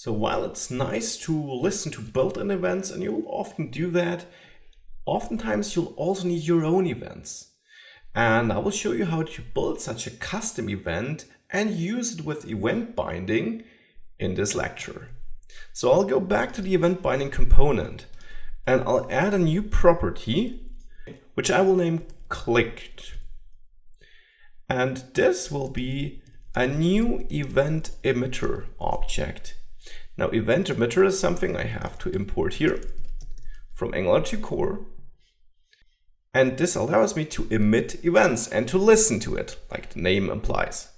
So while it's nice to listen to built-in events, and you'll often do that, oftentimes you'll also need your own events. And I will show you how to build such a custom event and use it with event binding in this lecture. So I'll go back to the event binding component and I'll add a new property, which I will name clicked. And this will be a new event emitter object. Now, event emitter is something I have to import here from Angular 2 Core. And this allows me to emit events and to listen to it, like the name implies.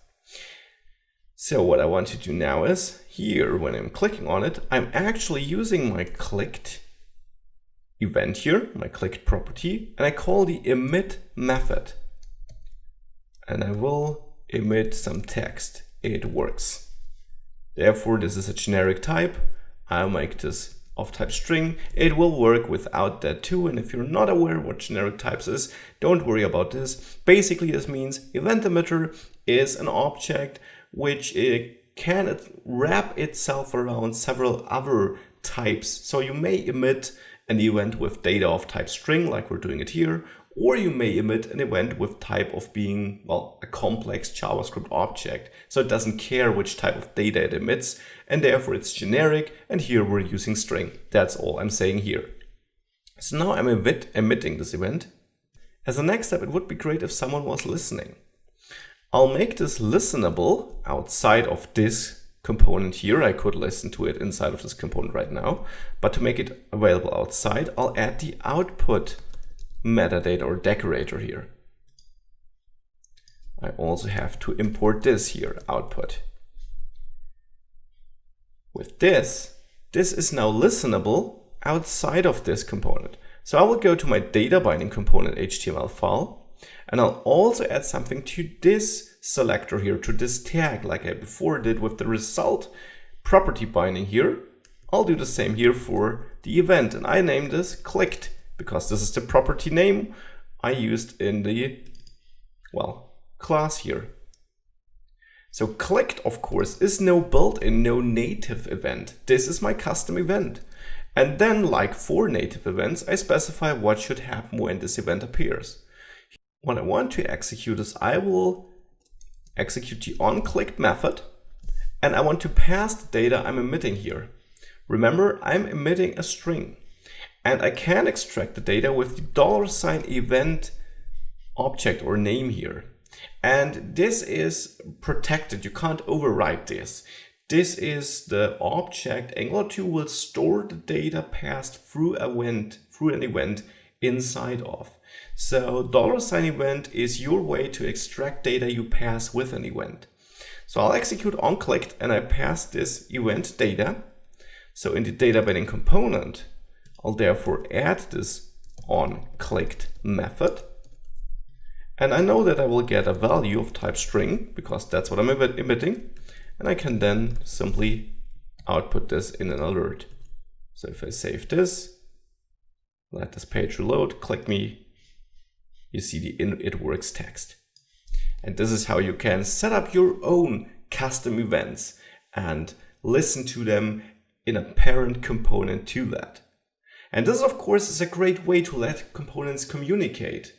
So what I want to do now is, here, when I'm clicking on it, I'm actually using my clicked event here, my clicked property, and I call the emit method. And I will emit some text. It works. Therefore, this is a generic type. I'll make this of type string. It will work without that too. And if you're not aware what generic types is, don't worry about this. Basically, this means event emitter is an object which can wrap itself around several other types. So you may emit an event with data of type string, like we're doing it here, or you may emit an event with type of being, well, a complex JavaScript object. So it doesn't care which type of data it emits, and therefore it's generic, and here we're using string. That's all I'm saying here. So now I'm emitting this event. As a next step, it would be great if someone was listening. I'll make this listenable outside of this component here. I could listen to it inside of this component right now, but to make it available outside, I'll add the output metadata or decorator here. I also have to import this here, output. With this is now listenable outside of this component. So I will go to my data binding component HTML file, and I'll also add something to this selector here, to this tag, like I before did with the result property binding here. I'll do the same here for the event, and I name this clicked, because this is the property name I used in the, well, class here. So clicked, of course, is no built-in, no native event. This is my custom event. And then, like for native events, I specify what should happen when this event appears. When I want to execute this, I will execute the onClicked method, and I want to pass the data I'm emitting here. Remember, I'm emitting a string. And I can extract the data with the $event object or name here. And this is protected. You can't overwrite this. This is the object Angular 2 will store the data passed through an event inside of. So $event is your way to extract data you pass with an event. So I'll execute onClicked and I pass this event data. So in the data binding component, I'll therefore add this onClicked method. And I know that I will get a value of type string because that's what I'm emitting. And I can then simply output this in an alert. So if I save this, let this page reload, click me, you see the it works text. And this is how you can set up your own custom events and listen to them in a parent component to that. And this, of course, is a great way to let components communicate.